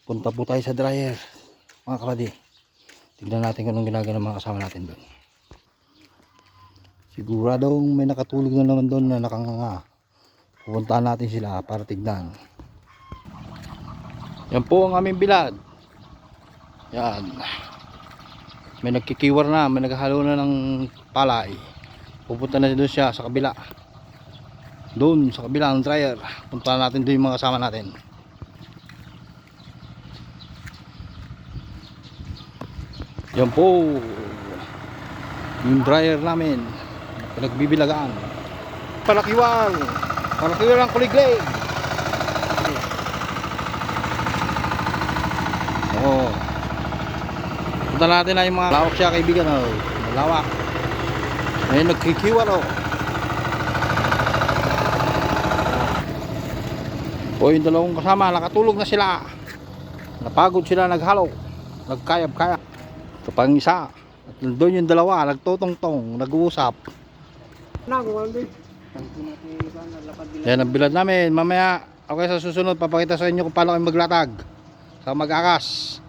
Punta po tayo sa dryer, mga kapatid. Tignan natin kung anong ginagawa ng mga kasama natin doon. Siguradong may nakatulog na naman doon na nakanganga. Pupuntahan natin sila para tignan. Yan po ang aming bilad. Yan. May nagkikiwar na, may naghahalo na ng palay. Pupunta na doon siya sa kabila. Doon sa kabila ng dryer. Puntahan natin doon yung mga kasama natin. Yan po yung dryer namin, pinagbibilagaan. Palakiwal ang kuliglig. Oo. Punta natin na yung mga lawak siya, kaibigan. Malawak. Ayun, nagkikiwal. O yung dalawang kasama, nakatulog na sila. Napagod sila, naghalo, nagkayab-kayab. Ito pang isa. At doon yung dalawa, nagtutong-tong, nag-uusap. Yan ang bilad namin. Mamaya, okay, sa susunod, papakita sa inyo kung paano kayo maglatag sa mag-akas.